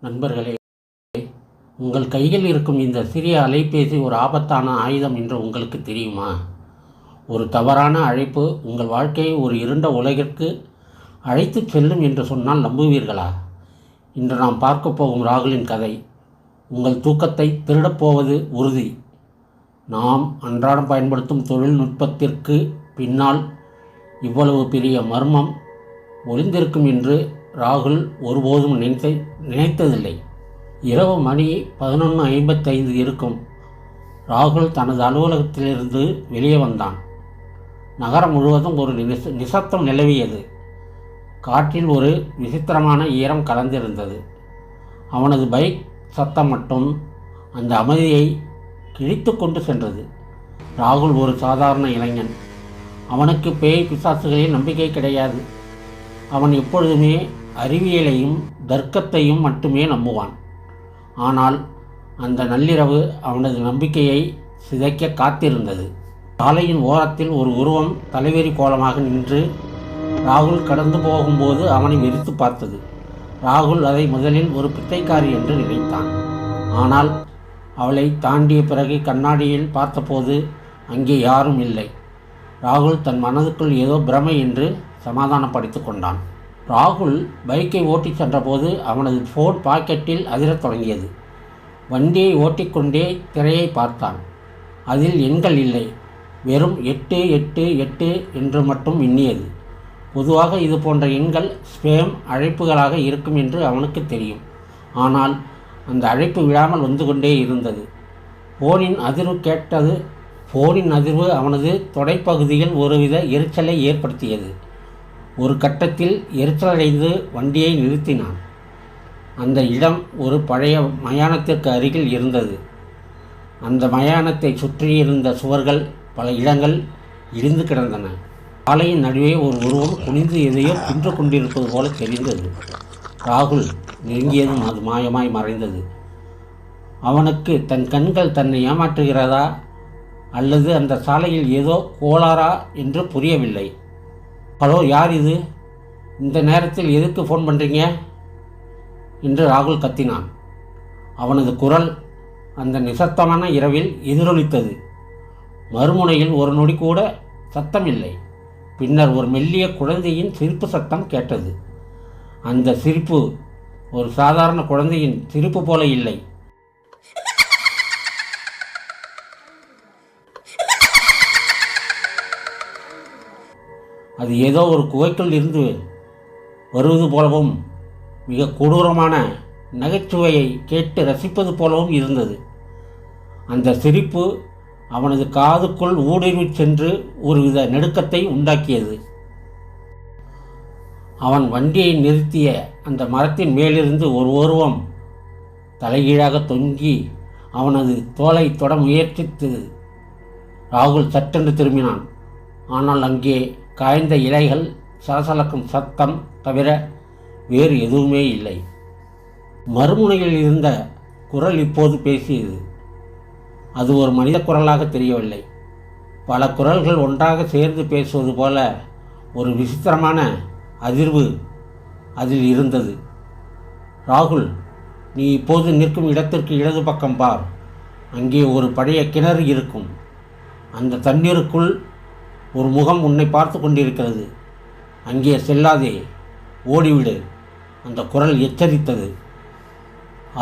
நண்பர்களே, உங்கள் கையில் இருக்கும் இந்த சிறிய அலைபேசி ஒரு ஆபத்தான ஆயுதம் என்று உங்களுக்கு தெரியுமா? ஒரு தவறான அழைப்பு உங்கள் வாழ்க்கையை ஒரு இருண்ட உலகிற்கு அழைத்துச் செல்லும் என்று சொன்னால் நம்புவீர்களா? இன்று நாம் பார்க்க போகும் ராகுலின் கதை உங்கள் தூக்கத்தை திருடப்போவது உறுதி. நாம் அன்றாடம் பயன்படுத்தும் தொழில்நுட்பத்திற்கு பின்னால் இவ்வளவு பெரிய மர்மம் ஒளிந்திருக்கும் என்று ராகுல் ஒருபோதும் நினைத்ததில்லை. இரவு மணி 11:55 இருக்கும். ராகுல் தனது அலுவலகத்திலிருந்து வெளியே வந்தான். நகரம் முழுவதும் ஒரு நிசப்தம் நிலவியது. காற்றில் ஒரு விசித்திரமான ஈரம் கலந்திருந்தது. அவனது பைக் சத்தம் மட்டும் அந்த அமைதியை கிழித்து கொண்டு சென்றது. ராகுல் ஒரு சாதாரண இளைஞன். அவனுக்கு பேய் பிசாசுகளில் நம்பிக்கை கிடையாது. அவன் எப்பொழுதுமே அறிவியலையும் தர்க்கத்தையும் மட்டுமே நம்புவான். ஆனால் அந்த நள்ளிரவு அவனது நம்பிக்கையை சிதைக்க காத்திருந்தது. சாலையின் ஓரத்தில் ஒரு உருவம் தலைவெறி கோலமாக நின்று ராகுல் கடந்து போகும்போது அவனை வெறித்து பார்த்தது. ராகுல் அதை முதலில் ஒரு பிச்சைக்காரி என்று நினைத்தான். ஆனால் அவளை தாண்டிய பிறகு கண்ணாடியில் பார்த்தபோது அங்கே யாரும் இல்லை. ராகுல் தன் மனதுக்குள் ஏதோ பிரமை என்று சமாதானப்படுத்தி கொண்டான். ராகுல் பைக்கை ஓட்டிச் சென்றபோது அவனது ஃபோன் பாக்கெட்டில் அதிரத் தொடங்கியது. வண்டியை ஓட்டிக்கொண்டே திரையை பார்த்தான். அதில் எண்கள் இல்லை. வெறும் 888 என்று மட்டும் எண்ணியது. பொதுவாக இது போன்ற எண்கள் ஸ்பேம் அழைப்புகளாக இருக்கும் என்று அவனுக்கு தெரியும். ஆனால் அந்த அழைப்பு விழாமல் வந்து கொண்டே இருந்தது. ஃபோனின் அதிர்வு அவனது தொடைப்பகுதியில் ஒருவித எரிச்சலை ஏற்படுத்தியது. ஒரு கட்டத்தில் எரிச்சலடைந்து வண்டியை நிறுத்தினான். அந்த இடம் ஒரு பழைய மயானத்திற்கு அருகில் இருந்தது. அந்த மயானத்தை சுற்றியிருந்த சுவர்கள் பல இடங்கள் இடிந்து கிடந்தன. சாலையின் நடுவே ஒரு உருவம் குனிந்து எதையோ தின்று கொண்டிருப்பது போல தெரிந்தது. ராகுல் நெருங்கியதும் அது மாயமாய் மறைந்தது. அவனுக்கு தன் கண்கள் தன்னை ஏமாற்றுகிறதா அல்லது அந்த சாலையில் ஏதோ கோளாறா என்று புரியவில்லை. ஹலோ, யார் இது? இந்த நேரத்தில் எதுக்கு ஃபோன் பண்ணுறீங்க என்று ராகுல் கத்தினான். அவனது குரல் அந்த நிசப்தமான இரவில் எதிரொலித்தது. மறுமுனையில் ஒரு நொடி கூட சத்தமில்லை. பின்னர் ஒரு மெல்லிய குழந்தையின் சிரிப்பு சத்தம் கேட்டது. அந்த சிரிப்பு ஒரு சாதாரண குழந்தையின் சிரிப்பு போல இல்லை. அது ஏதோ ஒரு குகைக்குள் இருந்து வருவது போலவும் மிக கொடூரமான நகைச்சுவையை கேட்டு ரசிப்பது போலவும் இருந்தது. அந்த சிரிப்பு அவனது காதுக்குள் ஊடுருவி சென்று ஒருவித நடுக்கத்தை உண்டாக்கியது. அவன் வண்டியை நிறுத்திய அந்த மரத்தின் மேலிருந்து ஒரு உருவம் தலைகீழாக தொங்கி அவனது தோலை தொட முயற்சித்தது. ராகுல் சட்டென்று திரும்பினான். ஆனால் அங்கே காய்ந்த இலைகள் சலசலக்கும் சத்தம் தவிர வேறு எதுவுமே இல்லை. மறுமுனையில் இருந்த குரல் இப்போது பேசியது. அது ஒரு மனித குரலாக தெரியவில்லை. பல குரல்கள் ஒன்றாக சேர்ந்து பேசுவது போல ஒரு விசித்திரமான அதிர்வு அதில் இருந்தது. ராகுல், நீ இப்போது நிற்கும் இடத்திற்கு இடது பக்கம் பார். அங்கே ஒரு பழைய கிணறு இருக்கும். அந்த தண்ணீருக்குள் ஒரு முகம் உன்னை பார்த்து கொண்டிருக்கிறது. அங்கே செல்லாதே, ஓடிவிடு, அந்த குரல் எச்சரித்தது.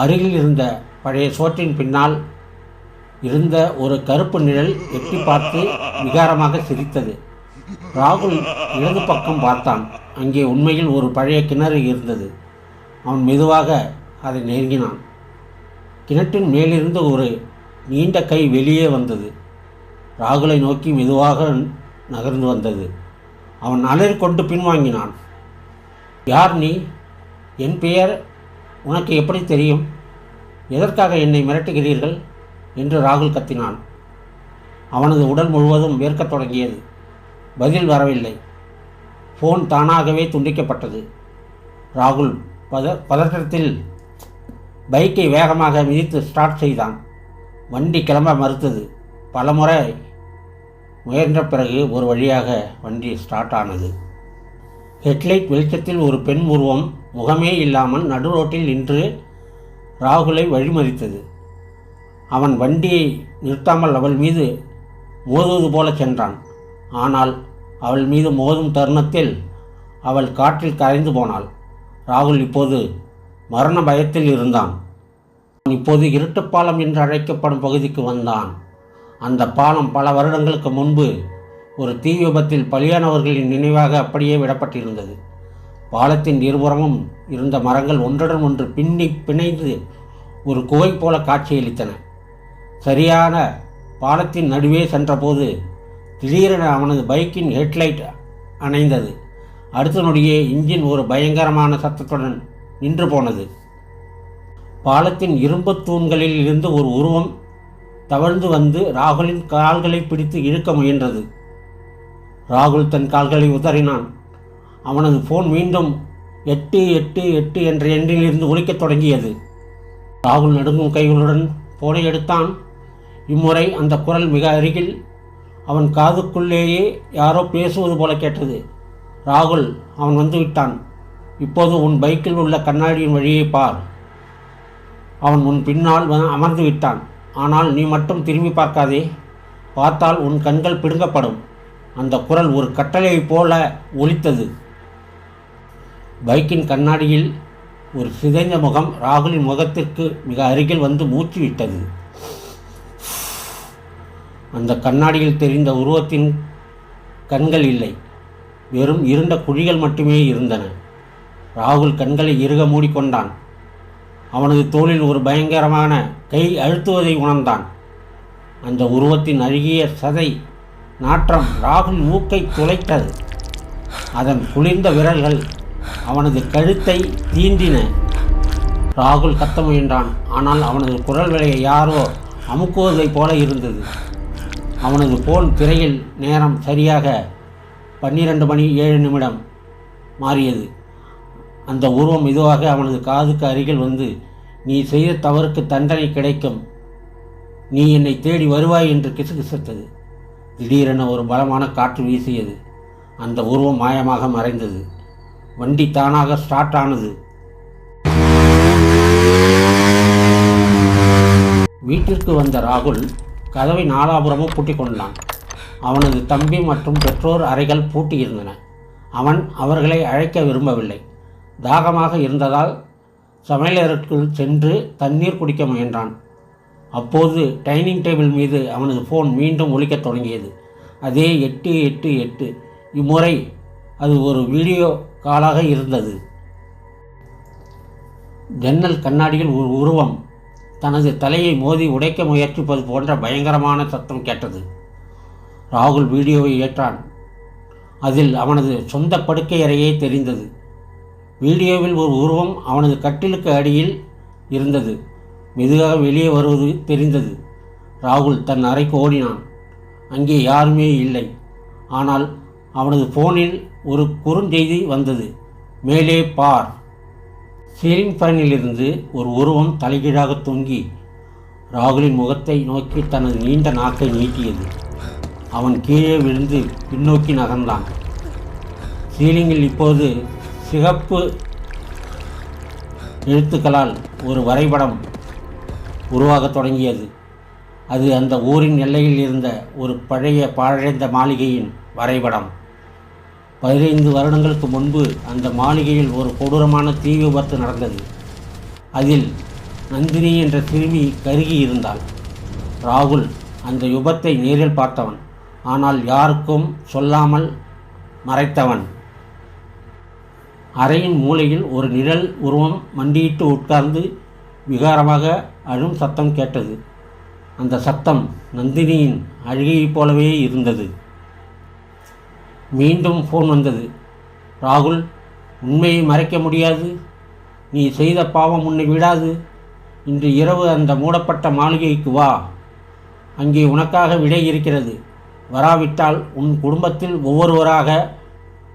அருகில் இருந்த பழைய சோற்றின் பின்னால் இருந்த ஒரு கருப்பு நிழல் எட்டி பார்த்து விகாரமாக சிரித்தது. ராகுல் இடது பக்கம் பார்த்தான். அங்கே உண்மையில் ஒரு பழைய கிணறு இருந்தது. அவன் மெதுவாக அதை நெருங்கினான். கிணற்றின் மேலிருந்து ஒரு நீண்ட கை வெளியே வந்தது. ராகுலை நோக்கி மெதுவாக நகர்ந்து வந்தது. அவன் அலறிக்கொண்டு பின்வாங்கினான். யார் நீ? என் பெயர் உனக்கு எப்படி தெரியும்? எதற்காக என்னை மிரட்டுகிறீர்கள் என்று ராகுல் கத்தினான். அவனது உடல் முழுவதும் வேர்க்கத் தொடங்கியது. பதில் வரவில்லை. ஃபோன் தானாகவே துண்டிக்கப்பட்டது. ராகுல் பதற்றத்தில் பைக்கை வேகமாக மிதித்து ஸ்டார்ட் செய்தான். வண்டி கிளம்ப மறுத்தது. பலமுறை முயன்ற பிறகு ஒரு வழியாக வண்டி ஸ்டார்ட் ஆனது. ஹெட்லைட் வெளிச்சத்தில் ஒரு பெண் உருவம் முகமே இல்லாமல் நடு ரோட்டில் நின்று ராகுலை வழிமறித்தது. அவன் வண்டியை நிறுத்தாமல் அவள் மீது மோதுவது போல சென்றான். ஆனால் அவள் மீது மோதும் தருணத்தில் அவள் காற்றில் கரைந்து போனாள். ராகுல் இப்போது மரண பயத்தில் இருந்தான். இப்போது இருட்டுப்பாலம் என்று அழைக்கப்படும் பகுதிக்கு வந்தான். அந்த பாலம் பல வருடங்களுக்கு முன்பு ஒரு தீ விபத்தில் பலியானவர்களின் நினைவாக அப்படியே விடப்பட்டிருந்தது. பாலத்தின் இருபுறமும் இருந்த மரங்கள் ஒன்றுடன் ஒன்று பிணைந்து ஒரு குகை போல காட்சியளித்தன. சரியான பாலத்தின் நடுவே சென்றபோது திடீரென அவனது பைக்கின் ஹெட்லைட் அணைந்தது. அடுத்த நொடியே இன்ஜின் ஒரு பயங்கரமான சத்தத்துடன் நின்று போனது. பாலத்தின் இரும்பு தூண்களில் இருந்து ஒரு உருவம் தவழ்ந்து வந்து ராகுலின் கால்களை பிடித்து இழுக்க முயன்றது. ராகுல் தன் கால்களை உதறினான். அவனது ஃபோன் மீண்டும் 888 என்ற எண்ணிலிருந்து ஒலிக்கத் தொடங்கியது. ராகுல் நடுங்கும் கைகளுடன் ஃபோனை எடுத்தான். இம்முறை அந்த குரல் மிக அருகில் அவன் காதுக்குள்ளேயே யாரோ பேசுவது போல கேட்டது. ராகுல், அவன் வந்துவிட்டான். இப்போது உன் பைக்கில் உள்ள கண்ணாடியின் வழியை பார். அவன் உன் பின்னால் அமர்ந்து விட்டான். ஆனால் நீ மட்டும் திரும்பி பார்க்காதே. பார்த்தால் உன் கண்கள் பிடுங்கப்படும். அந்த குரல் ஒரு கட்டளையைப் போல ஒலித்தது. பைக்கின் கண்ணாடியில் ஒரு சிதைந்த முகம் ராகுலின் முகத்திற்கு மிக அருகில் வந்து மூச்சு விட்டது. அந்த கண்ணாடியில் தெரிந்த உருவத்தின் கண்கள் இல்லை, வெறும் இருண்ட குழிகள் மட்டுமே இருந்தன. ராகுல் கண்களை இறுக மூடிக்கொண்டான். அவனது தோளில் ஒரு பயங்கரமான கை அழுத்துவதை உணர்ந்தான். அந்த உருவத்தின் அழுகிய சதை நாற்றம் ராகுல் மூக்கை துளைத்தது. அதன் குளிர்ந்த விரல்கள் அவனது கழுத்தை தீண்டின. ராகுல் கத்த முயன்றான். ஆனால் அவனது குரல் விலையை யாரோ அமுக்குவதைப் போல இருந்தது. அவனது போன் திரையில் நேரம் சரியாக 12:07 மாறியது. அந்த உருவம் மெதுவாக அவனது காதுக்கு அருகில் வந்து, நீ செய்த தவறுக்கு தண்டனை கிடைக்கும், நீ என்னை தேடி வருவாய் என்று கிசுகிசுத்தது. திடீரென ஒரு பலமான காற்று வீசியது. அந்த உருவம் மாயமாக மறைந்தது. வண்டி தானாக ஸ்டார்ட் ஆனது. வீட்டிற்கு வந்த ராகுல் கதவை நாலாபுரமும் பூட்டிக் கொண்டான். அவனது தம்பி மற்றும் பெற்றோர் அறைகள் பூட்டியிருந்தன. அவன் அவர்களை அழைக்க விரும்பவில்லை. தாகமாக இருந்ததால் சமையலறைக்குள் சென்று தண்ணீர் குடிக்க முயன்றான். அப்போது டைனிங் டேபிள் மீது அவனது ஃபோன் மீண்டும் ஒலிக்கத் தொடங்கியது. அதே 888. இம்முறை அது ஒரு வீடியோ காலாக இருந்தது. ஜன்னல் கண்ணாடியில் ஒரு உருவம் தனது தலையை மோதி உடைக்க முயற்சிப்பது போன்ற பயங்கரமான சத்தம் கேட்டது. ராகுல் வீடியோவை ஏற்றான். அதில் அவனது சொந்த படுக்கை அறையே தெரிந்தது. வீடியோவில் ஒரு உருவம் அவனது கட்டிலுக்கு அடியில் இருந்தது. மெதுவாக வெளியே வருவது தெரிந்தது. ராகுல் தன் அறைக்கு ஓடினான். அங்கே யாருமே இல்லை. ஆனால் அவனது ஃபோனில் ஒரு குறுஞ்செய்தி வந்தது. மேலே பார். சீலிங் ஃபேனிலிருந்து ஒரு உருவம் தலைகீழாக தொங்கி ராகுலின் முகத்தை நோக்கி தனது நீண்ட நாக்கை நீட்டியது. அவன் கீழே விழுந்து பின்னோக்கி நகர்ந்தான். சீலிங்கில் இப்போது சிகப்பு எழுத்துக்களால் ஒரு வரைபடம் உருவாகத் தொடங்கியது. அது அந்த ஊரின் எல்லையில் இருந்த ஒரு பழைய பாழடைந்த மாளிகையின் வரைபடம். 15 வருடங்களுக்கு முன்பு அந்த மாளிகையில் ஒரு கொடூரமான தீ விபத்து நடந்தது. அதில் நந்தினி என்ற சிறுமி கருகி இருந்தாள். ராகுல் அந்த விபத்தை நேரில் பார்த்தவன். ஆனால் யாருக்கும் சொல்லாமல் மறைத்தவன். அறையின் மூலையில் ஒரு நிழல் உருவம் மண்டியிட்டு உட்கார்ந்து விகாரமாக அழும் சத்தம் கேட்டது. அந்த சத்தம் நந்தினியின் அழுகையைப் போலவே இருந்தது. மீண்டும் ஃபோன் வந்தது. ராகுல், உண்மையை மறைக்க முடியாது. நீ செய்த பாவம் உன்னை விடாது. இன்று இரவு அந்த மூடப்பட்ட மாளிகைக்கு வா. அங்கே உனக்காக விடை இருக்கிறது. வராவிட்டால் உன் குடும்பத்தில் ஒவ்வொருவராக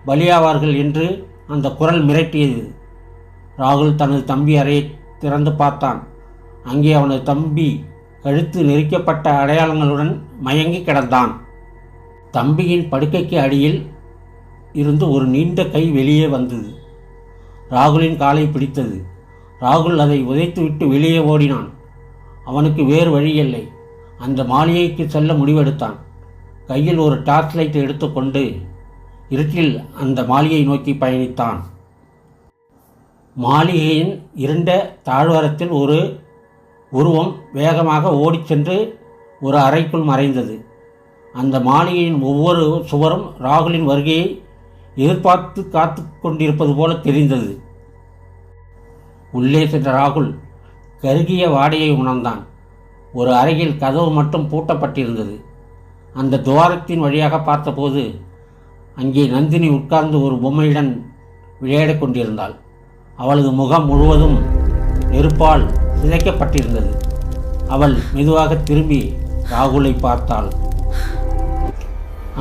பலியாவார்கள் என்று அந்த குரல் மிரட்டியது. ராகுல் தனது தம்பி அறையை திறந்து பார்த்தான். அங்கே அவனது தம்பி கழுத்து நெரிக்கப்பட்ட அடையாளங்களுடன் மயங்கி கிடந்தான். தம்பியின் படுக்கைக்கு அடியில் இருந்து ஒரு நீண்ட கை வெளியே வந்தது. ராகுலின் காலை பிடித்தது. ராகுல் அதை உதைத்துவிட்டு வெளியே ஓடினான். அவனுக்கு வேறு வழியில்லை. அந்த மாளிகைக்கு செல்ல முடிவெடுத்தான். கையில் ஒரு டார்ச் லைட் எடுத்துக்கொண்டு இருட்டில் அந்த மாளிகையை நோக்கி பயணித்தான். மாளிகையின் இருண்ட தாழ்வாரத்தில் ஒரு உருவம் வேகமாக ஓடிச் சென்று ஒரு அறைக்குள் மறைந்தது. அந்த மாளிகையின் ஒவ்வொரு சுவரும் ராகுலின் வருகையை எதிர்பார்த்து காத்து கொண்டிருப்பது போல தெரிந்தது. உள்ளே சென்ற ராகுல் கருகிய வாடையை உணர்ந்தான். ஒரு அறையில் கதவு மட்டும் பூட்டப்பட்டிருந்தது. அந்த துவாரத்தின் வழியாக பார்த்தபோது அங்கே நந்தினி உட்கார்ந்து ஒரு பொம்மையுடன் விளையாடிக் கொண்டிருந்தாள். அவளது முகம் முழுவதும் நெருப்பால் சிதைக்கப்பட்டிருந்தது. அவள் மெதுவாக திரும்பி ராகுலை பார்த்தாள்.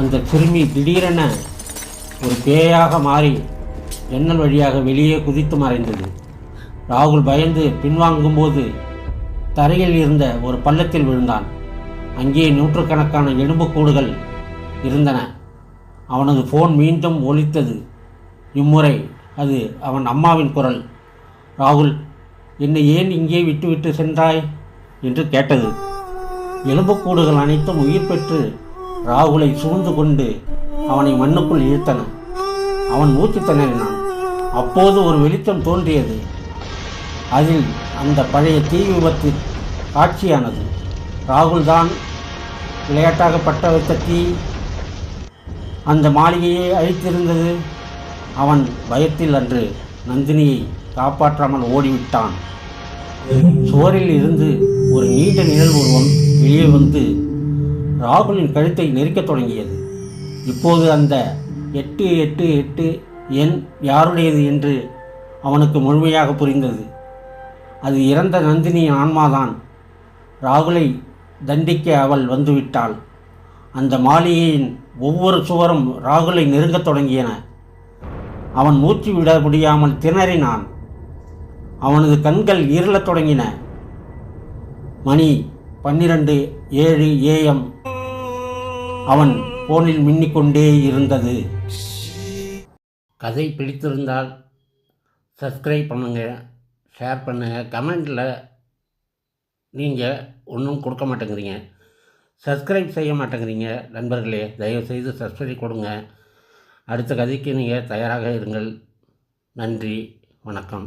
அந்த சிறுமி திடீரென ஒரு பேயாக மாறி ஜன்னல் வழியாக வெளியே குதித்து மறைந்தது. ராகுல் பயந்து பின்வாங்கும்போது தரையில் இருந்த ஒரு பள்ளத்தில் விழுந்தான். அங்கே நூற்றுக்கணக்கான எலும்புக்கூடுகள் இருந்தன. அவனது ஃபோன் மீண்டும் ஒலித்தது. இம்முறை அது அவன் அம்மாவின் குரல். ராகுல், என்னை ஏன் இங்கே விட்டுவிட்டு சென்றாய் என்று கேட்டது. எலும்புக்கூடுகள் அனைத்தும் உயிர் பெற்று ராகுலை சூழ்ந்து கொண்டு அவனை மண்ணுக்குள் இழுத்தன. அவன் மூச்சு திணறினான். அப்போது ஒரு வெளிச்சம் தோன்றியது. அதில் அந்த பழைய தீ விபத்து காட்சியானது. ராகுல் தான் விளையாட்டாக பட்ட வைத்த தீ அந்த மாளிகையை அழித்திருந்தது. அவன் பயத்தில் அன்று நந்தினியை காப்பாற்றாமல் ஓடிவிட்டான். சுவரில் இருந்து ஒரு நீண்ட நிழல் உருவம் வெளியே வந்து ராகுலின் கழுத்தை நெரிக்கத் தொடங்கியது. இப்போது அந்த 888 எண் யாருடையது என்று அவனுக்கு முழுமையாக புரிந்தது. அது இறந்த நந்தினியின் ஆன்மாதான். ராகுலை தண்டிக்க அவள் வந்துவிட்டாள். அந்த மாளிகையின் ஒவ்வொரு சுவரும் ராகுலை நெருங்கத் தொடங்கியன. அவன் மூச்சு விட முடியாமல் திணறினான். அவனது கண்கள் இருளத் தொடங்கின. மணி 12:07 AM. அவன் போனில் மின்னிக்கொண்டே இருந்தது. கதை பிடித்திருந்தால் சப்ஸ்கிரைப் பண்ணுங்கள், ஷேர் பண்ணுங்கள். கமெண்டில் நீங்கள் ஒன்றும் கொடுக்க மாட்டேங்கிறீங்க, சப்ஸ்கிரைப் செய்ய மாட்டேங்கிறீங்க. நண்பர்களே, தயவுசெய்து சப்ஸ்கிரைப் கொடுங்க. அடுத்த கதைக்கு நீங்கள் தயாராக இருங்கள். நன்றி, வணக்கம்.